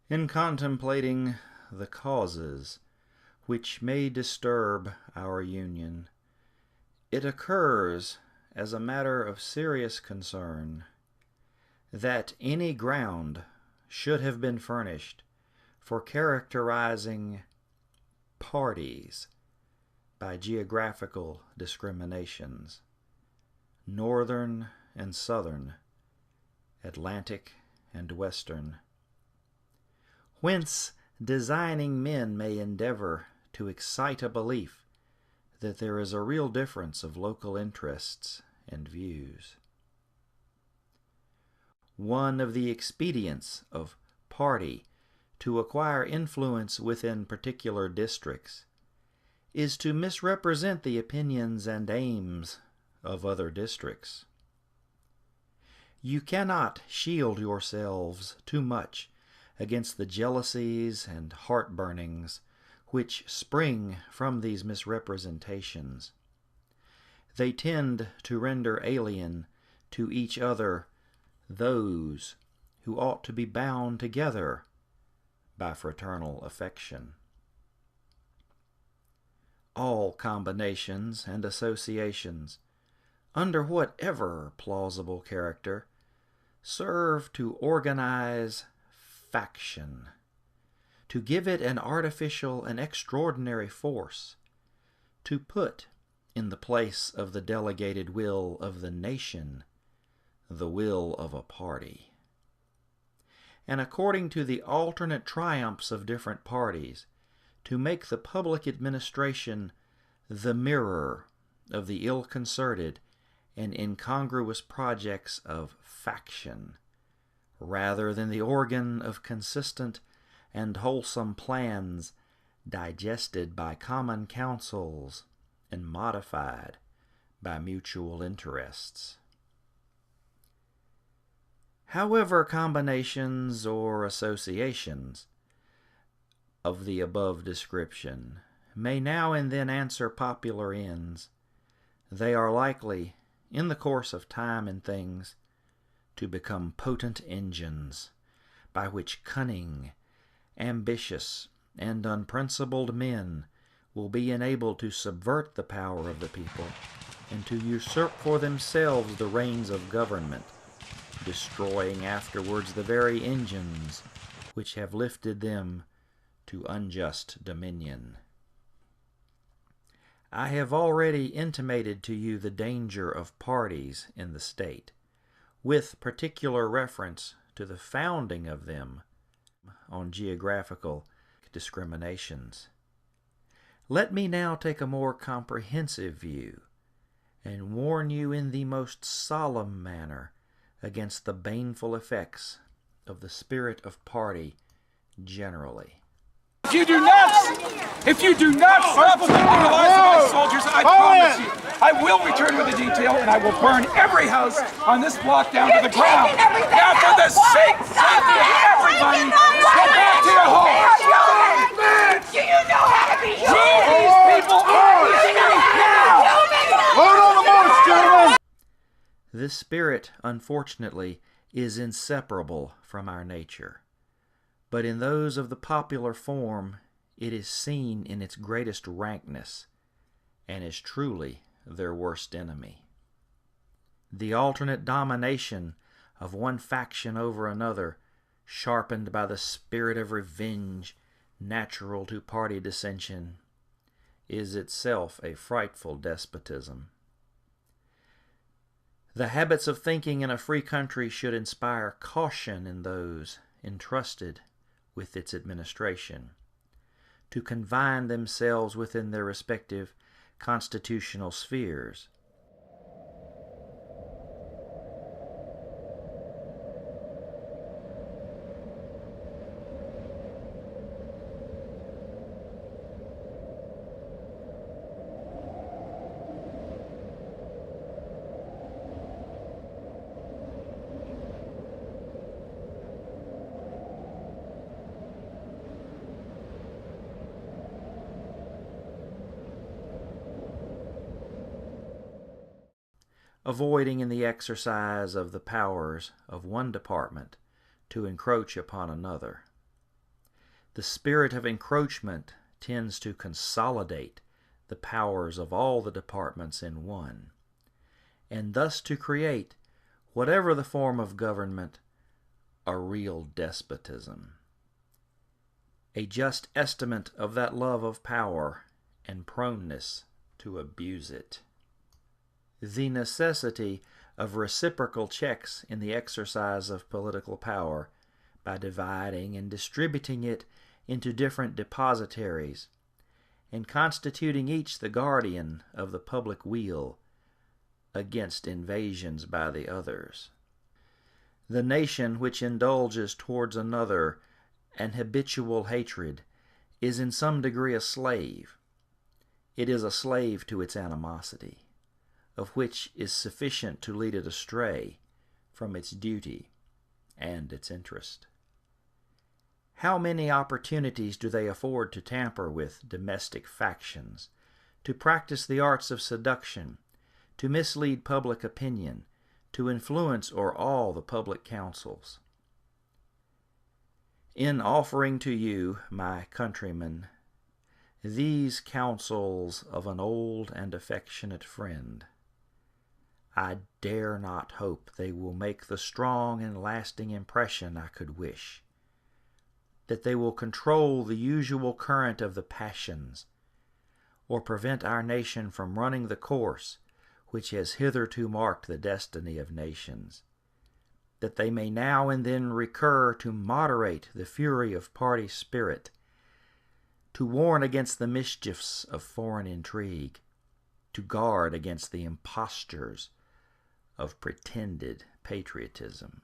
In contemplating the causes which may disturb our union, it occurs as a matter of serious concern that any ground should have been furnished for characterizing parties by geographical discriminations, northern and southern, Atlantic and western, whence designing men may endeavor to excite a belief that there is a real difference of local interests and views. One of the expedients of party to acquire influence within particular districts is to misrepresent the opinions and aims of other districts. You cannot shield yourselves too much against the jealousies and heartburnings which spring from these misrepresentations. They tend to render alien to each other those who ought to be bound together by fraternal affection. All combinations and associations, under whatever plausible character, serve to organize faction, to give it an artificial and extraordinary force, to put in the place of the delegated will of the nation the will of a party. And according to the alternate triumphs of different parties, to make the public administration the mirror of the ill-concerted and incongruous projects of faction, rather than the organ of consistent and wholesome plans digested by common counsels and modified by mutual interests. However, combinations or associations of the above description may now and then answer popular ends, they are likely, in the course of time and things, to become potent engines by which cunning, ambitious, and unprincipled men will be enabled to subvert the power of the people and to usurp for themselves the reins of government, destroying afterwards the very engines which have lifted them to unjust dominion. I have already intimated to you the danger of parties in the state, with particular reference to the founding of them on geographical discriminations. Let me now take a more comprehensive view and warn you in the most solemn manner against the baneful effects of the spirit of party generally. If you do not stop saving the lives of my soldiers, I promise you, I will return with a detail and I will burn every house on this block down to the ground. Now, for the safety of everybody, go back to your homes. Do you know how to be human? These people are now. Load on the march, gentlemen. This spirit, unfortunately, is inseparable from our nature. But in those of the popular form, it is seen in its greatest rankness, and is truly their worst enemy. The alternate domination of one faction over another, sharpened by the spirit of revenge natural to party dissension, is itself a frightful despotism. The habits of thinking in a free country should inspire caution in those entrusted with its administration, to confine themselves within their respective constitutional spheres. Avoiding in the exercise of the powers of one department to encroach upon another. The spirit of encroachment tends to consolidate the powers of all the departments in one, and thus to create, whatever the form of government, a real despotism. A just estimate of that love of power and proneness to abuse it. The necessity of reciprocal checks in the exercise of political power by dividing and distributing it into different depositaries and constituting each the guardian of the public weal against invasions by the others. The nation which indulges towards another an habitual hatred is in some degree a slave. It is a slave to its animosity, of which is sufficient to lead it astray from its duty and its interest. How many opportunities do they afford to tamper with domestic factions, to practice the arts of seduction, to mislead public opinion, to influence or awe the public councils? In offering to you, my countrymen, these counsels of an old and affectionate friend, I dare not hope they will make the strong and lasting impression I could wish, that they will control the usual current of the passions, or prevent our nation from running the course which has hitherto marked the destiny of nations, that they may now and then recur to moderate the fury of party spirit, to warn against the mischiefs of foreign intrigue, to guard against the impostures of pretended patriotism.